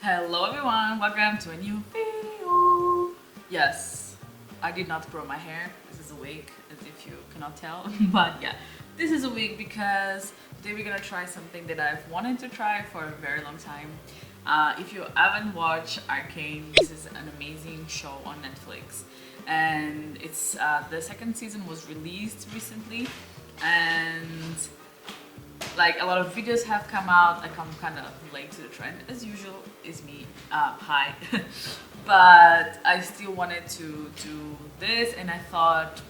Hello everyone, welcome to a new video. Yes, I did not grow my hair. This is a wig, as if you cannot tell. But yeah, this is a wig because today we're gonna try something that I've wanted to try for a very long time. If you haven't watched Arcane, this is an amazing show on Netflix, and it's the second season was released recently, and like a lot of videos have come out. Like I'm kind of late to the trend as usual, is me. Hi. But I still wanted to do this, and I thought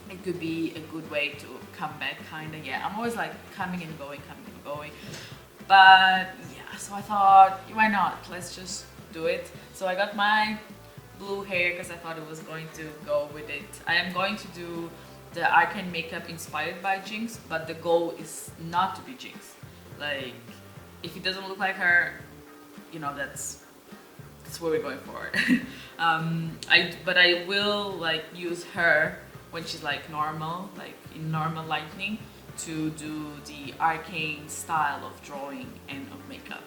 it could be a good way to come back, kind of. Yeah, I'm always like coming and going, but yeah, so I thought, why not, let's just do it. So I got my blue hair because I thought it was going to go with it. I am going to do the Arcane makeup inspired by Jinx, but the goal is not to be Jinx. Like, if it doesn't look like her, you know, that's where we're going for. But I will like use her when she's like normal, like in normal lighting, to do the Arcane style of drawing and of makeup.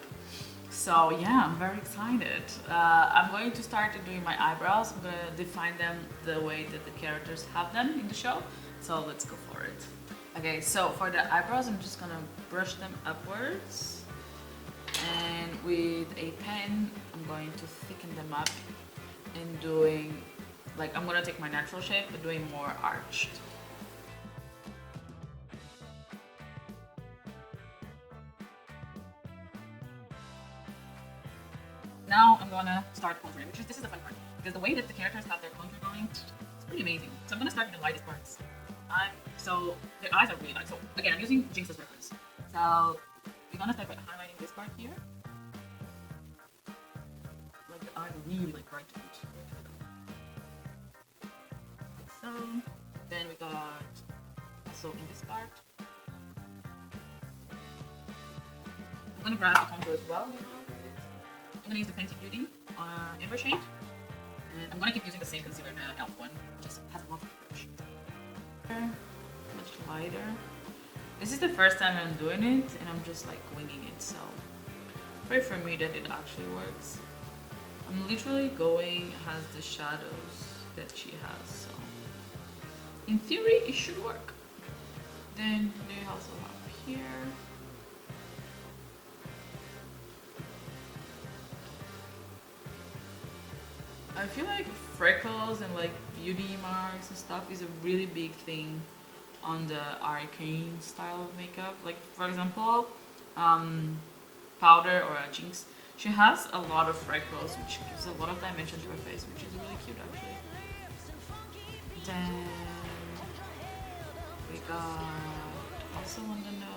So yeah, I'm very excited. I'm going to start doing my eyebrows. I'm gonna define them the way that the characters have them in the show. So let's go for it. Okay, so for the eyebrows, I'm just gonna brush them upwards. And with a pen, I'm going to thicken them up and doing, like, I'm gonna take my natural shape, but doing more arched. Now I'm gonna start contouring, this is the fun part, because the way that the characters have their contour going, it's pretty amazing. So I'm gonna start with the lightest parts. So their eyes are really light. So again, I'm using Jinx as reference. So we're gonna start by highlighting this part here. Like the eyes are really like bright. Like so. Then we got also in this part. I'm gonna grab the contour as well. I'm gonna use the Fenty Beauty Amber shade, and I'm gonna keep using the same concealer, the e.l.f. one, just has more brush. Much lighter. This is the first time I'm doing it, and I'm just like winging it. So pray for me that it actually works. I'm literally going as the shadows that she has. So in theory, it should work. Then they also have here. I feel like freckles and like beauty marks and stuff is a really big thing on the Arcane style of makeup. Like for example, Powder or Jinx, she has a lot of freckles, which gives a lot of dimension to her face, which is really cute actually. Then we got also on the nose.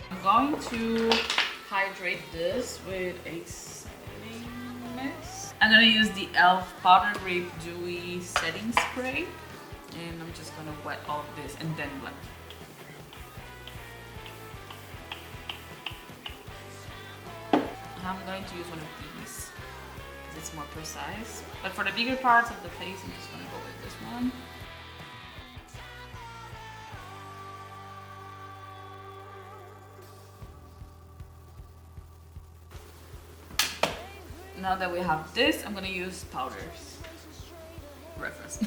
I'm going to hydrate this with a setting mist. I'm gonna use the e.l.f. Powder Grape Dewy Setting Spray, and I'm just gonna wet all of this and then blend. I'm going to use one of these because it's more precise. But for the bigger parts of the face, I'm just gonna go with this one. Now that we have this, I'm gonna use powders. Reference.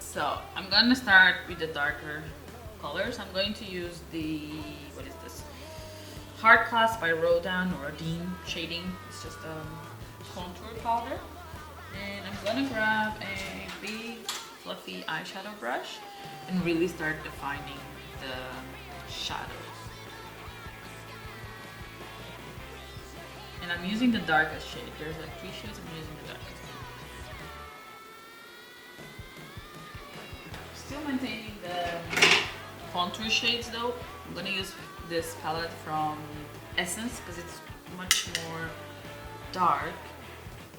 So I'm gonna start with the darker colors. I'm going to use the, what is this? Heart Class by Rodan or Dean shading. It's just a contour powder. And I'm gonna grab a big fluffy eyeshadow brush and really start defining the shadows. And I'm using the darkest shade. There's like 3 shades, I'm using the darkest. Still maintaining the contour shades though. I'm gonna use this palette from Essence because it's much more dark,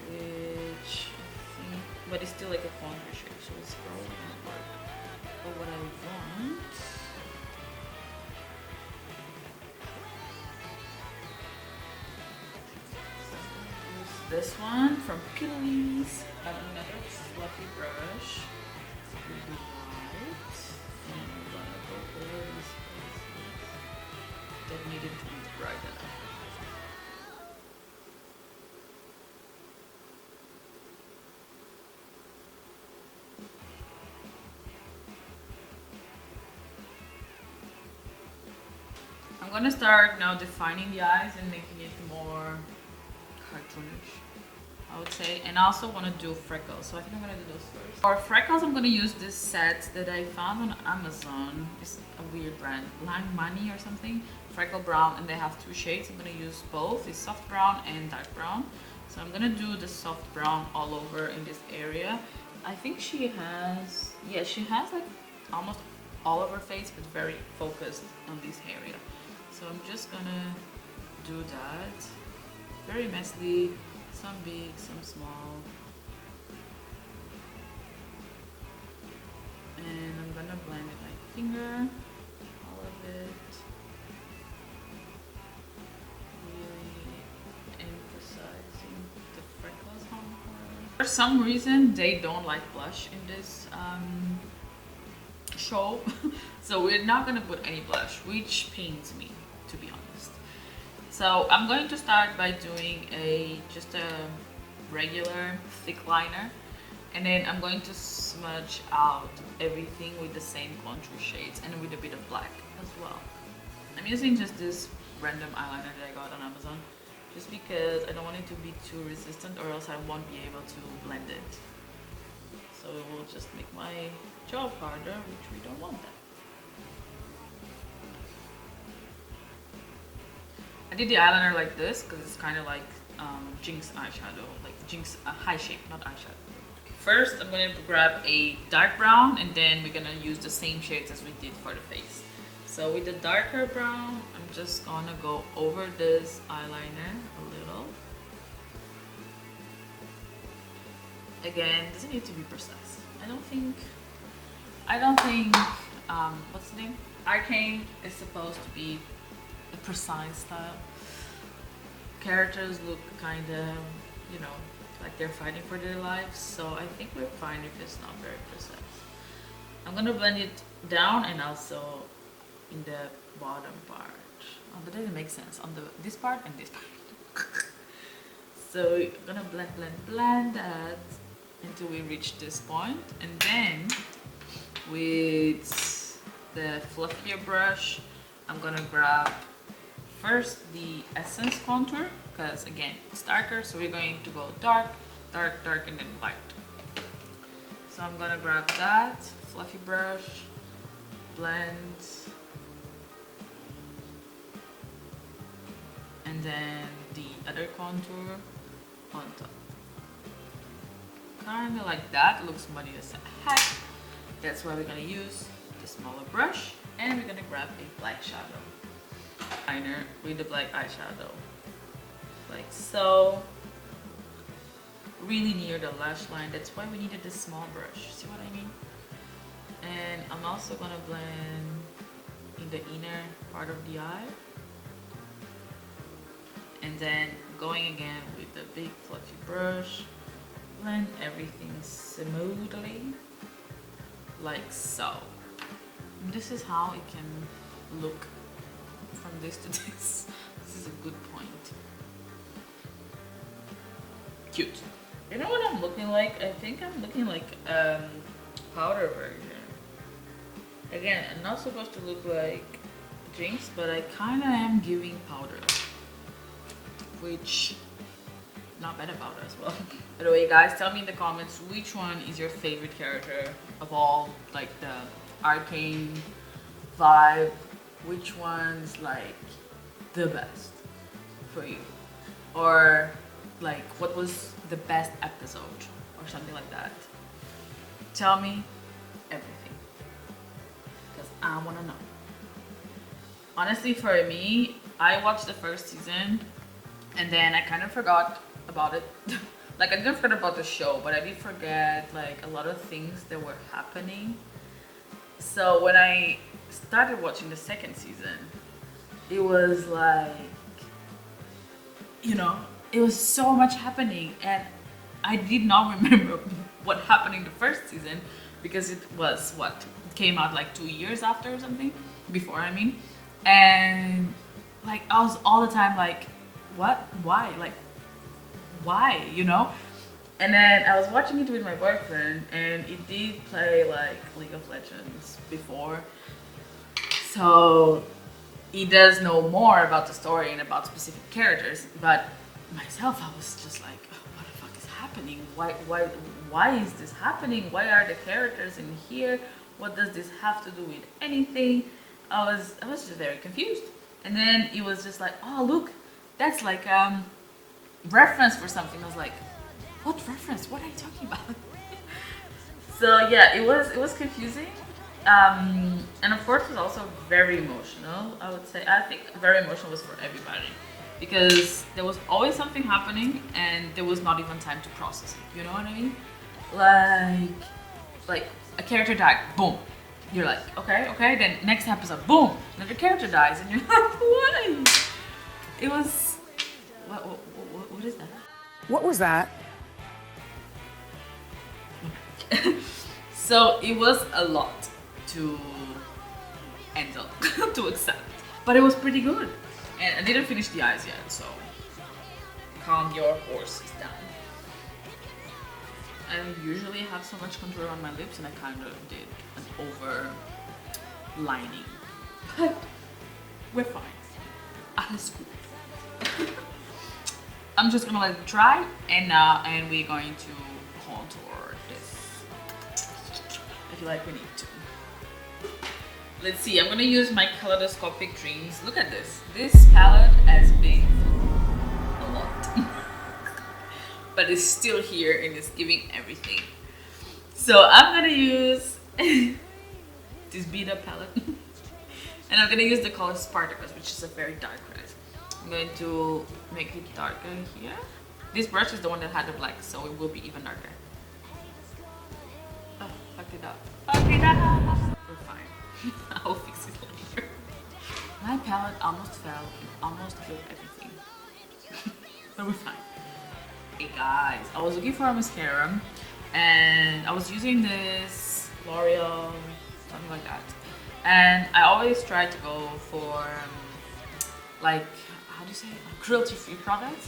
which I think, but it's still like a contour shade, so it's probably gonna work. But what I want, use this one from Pilates. I have another fluffy brush with the white, and I'm gonna go over these places that needed to be bright enough. I'm gonna start now defining the eyes and making it more cartoonish, I would say. And I also want to do freckles, so I think I'm gonna do those first. For freckles, I'm gonna use this set that I found on Amazon. It's a weird brand, Lime Money or something. Freckle brown, and they have two shades. I'm gonna use both. It's soft brown and dark brown. So I'm gonna do the soft brown all over in this area. I think she has, yeah, she has like almost all of her face, but very focused on this area. So I'm just gonna do that very messily, some big, some small. And I'm gonna blend with my finger, all of it. Really emphasizing the freckles on her. For some reason, they don't like blush in this show. So we're not gonna put any blush, which pains me, to be honest. So I'm going to start by doing just a regular thick liner, and then I'm going to smudge out everything with the same contour shades and with a bit of black as well. I'm using just this random eyeliner that I got on Amazon, just because I don't want it to be too resistant or else I won't be able to blend it. So it will just make my job harder, which we don't want that. I did the eyeliner like this because it's kind of like Jinx eyeshadow, like Jinx high shape, not eyeshadow. First, I'm going to grab a dark brown, and then we're going to use the same shades as we did for the face. So with the darker brown, I'm just going to go over this eyeliner a little. Again, it doesn't need to be precise. I don't think what's the name? Arcane is supposed to be a precise style. Characters look kind of, you know, like they're fighting for their lives, so I think we're fine if it's not very precise. I'm gonna blend it down and also in the bottom part. Oh, but that doesn't make sense on this part and this part. So I'm gonna blend that until we reach this point, and then with the fluffier brush, I'm gonna grab first the Essence contour, because again it's darker, so we're going to go dark, dark, dark, and then light. So I'm gonna grab that fluffy brush, blend, and then the other contour on top. Kind of like that. Looks muddy as heck. That's why we're gonna use the smaller brush, and we're gonna grab a black shadow liner with the black eyeshadow, like so, really near the lash line. That's why we needed this small brush. See what I mean? And I'm also gonna blend in the inner part of the eye, and then going again with the big fluffy brush, blend everything smoothly, like so. And this is how it can look from this to this. This is a good point. Cute. You know what I'm looking like? I think I'm looking like powder version. Again, I'm not supposed to look like Jinx, but I kind of am giving powder, which not bad about it as well. By the way, guys, tell me in the comments which one is your favorite character of all, like the Arcane vibe. Which one's like the best for you, or like what was the best episode or something like that. Tell me everything. I wanna know. Honestly, for me, I watched the first season and then I kind of forgot about it. Like I didn't forget about the show, but I did forget like a lot of things that were happening. So when I started watching the second season, it was like, you know, it was so much happening and I did not remember what happened in the first season because it was what? It came out like 2 years after or something, before I mean. And like I was all the time like, what? Why? Like, why? You know? And then I was watching it with my boyfriend and it did play like League of Legends before. So he does know more about the story and about specific characters, but myself, I was just like, oh, what the fuck is happening? Why is this happening? Why are the characters in here? What does this have to do with anything? I was just very confused. And then it was just like, oh look, that's like reference for something. I was like, what reference? What are you talking about? So yeah, it was confusing. And of course it was also very emotional, I would say. I think very emotional was for everybody because there was always something happening and there was not even time to process it, you know what I mean? Like a character died, boom, you're like, okay, then next episode, boom, another character dies and you're like, why? It was, what is that? What was that? So it was a lot to handle, to accept. But it was pretty good. And I didn't finish the eyes yet, so calm your horses down. I usually have so much contour on my lips and I kind of did an overlining. But we're fine. Alles gut. I'm just gonna let it dry and we're going to contour this. I feel like we need to. Let's see, I'm gonna use my kaleidoscopic dreams. Look at this. This palette has been a lot. But it's still here and it's giving everything. So I'm gonna use this beat up palette. And I'm gonna use the color Spartacus, which is a very dark red. I'm going to make it darker here. This brush is the one that had the black, so it will be even darker. Oh, fucked it up. Fucked it up! We're fine. I'll fix it later. My palette almost fell and almost killed everything. But we're fine. Hey guys, I was looking for a mascara and I was using this L'Oreal, something like that. And I always try to go for like, how do you say, cruelty-free products.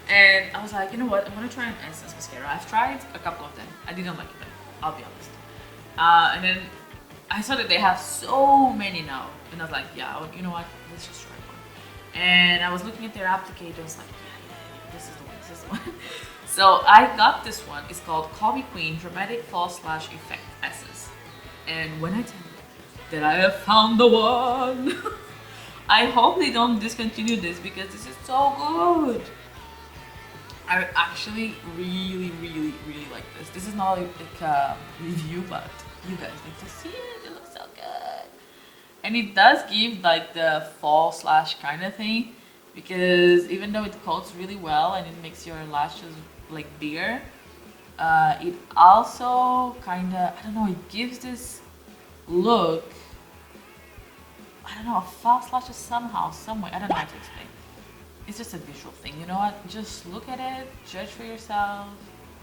And I was like, you know what, I'm gonna try an Essence mascara. I've tried a couple of them. I didn't like them, I'll be honest. And then I saw that they have so many now. And I was like, yeah, you know what, let's just try one. And I was looking at their applicator, I was like, yeah, this is the one, this is the one. So I got this one, it's called Coffee Queen Dramatic False Lash Effect Essence. And when I tell you that I have found the one, I hope they don't discontinue this because this is so good. I actually really like this. This is not like a review, but you guys need to see it. It looks so good. And it does give like the false lash kind of thing because even though it coats really well and it makes your lashes like bigger, it also kind of, I don't know, it gives this look, I don't know, false lashes somehow, somewhere, I don't know how to explain. It's just a visual thing, you know what? Just look at it, judge for yourself,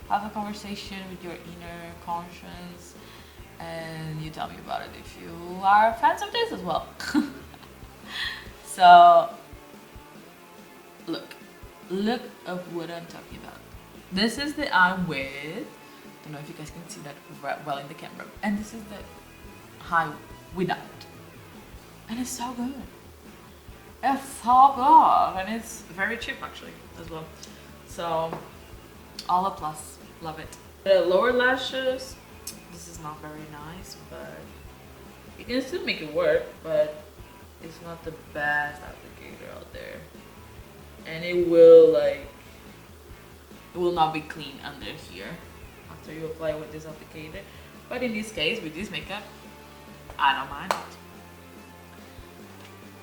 have a conversation with your inner conscience, and you tell me about it if you are fans of this as well. So, look at what I'm talking about. This is the eye with, I don't know if you guys can see that well in the camera, and this is the high without. And it's so good. It's so good. And it's very cheap actually as well. So all a plus. Love it. The lower lashes, this is not very nice, but you can still make it work, but it's not the best applicator out there. And it will not be clean under here after you apply with this applicator. But in this case, with this makeup, I don't mind it.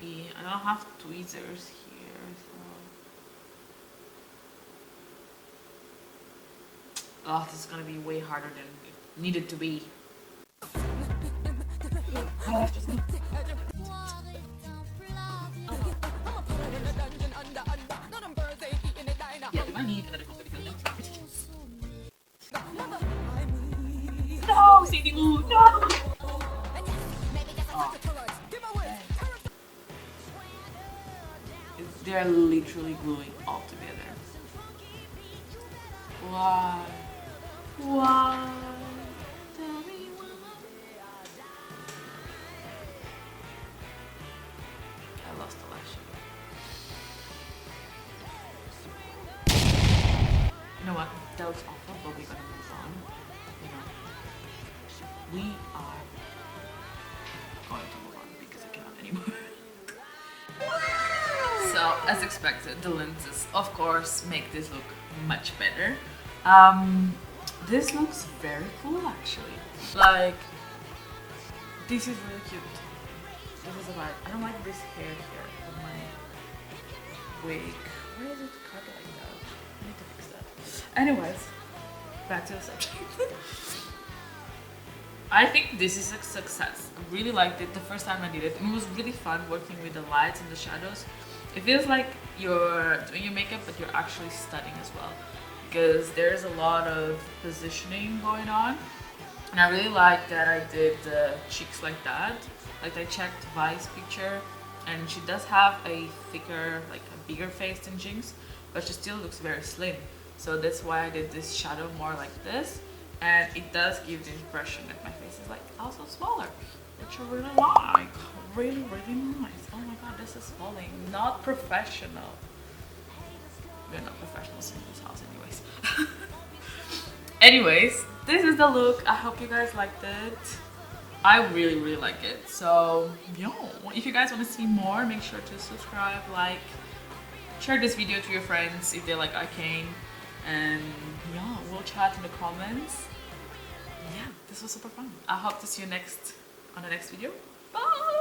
happy. I don't have tweezers here, so... Oh, this is gonna be way harder than it needed to be. No, Sadie Lou, no! They're literally gluing all together. Why? Why? Tell me why. I lost the last shot. You know what? That was awful, but we're gonna move on. You know, we are going to move on because I cannot anymore. So, as expected, the lenses, of course, make this look much better. This looks very cool, actually. Like, this is really cute. This is a vibe. I don't like this hair here on my wig. Why is it cut like that? I need to fix that. Anyways, back to the subject. I think this is a success. I really liked it the first time I did it. It was really fun working with the lights and the shadows. It feels like you're doing your makeup, but you're actually studying as well, because there's a lot of positioning going on. And I really like that I did the cheeks like that. Like, I checked Vi's picture, and she does have a thicker, like a bigger face than Jinx, but she still looks very slim. So that's why I did this shadow more like this, and it does give the impression that my face is like also smaller, which I really like. Really, really nice. Oh my god, this is falling. Not professional. We're not professionals in this house anyways. Anyways, this is the look. I hope you guys liked it. I really, really like it. So, yo, if you guys want to see more, make sure to subscribe, like, share this video to your friends if they like Arcane. And yeah, we'll chat in the comments. Yeah, this was super fun. I hope to see you on the next video. Bye!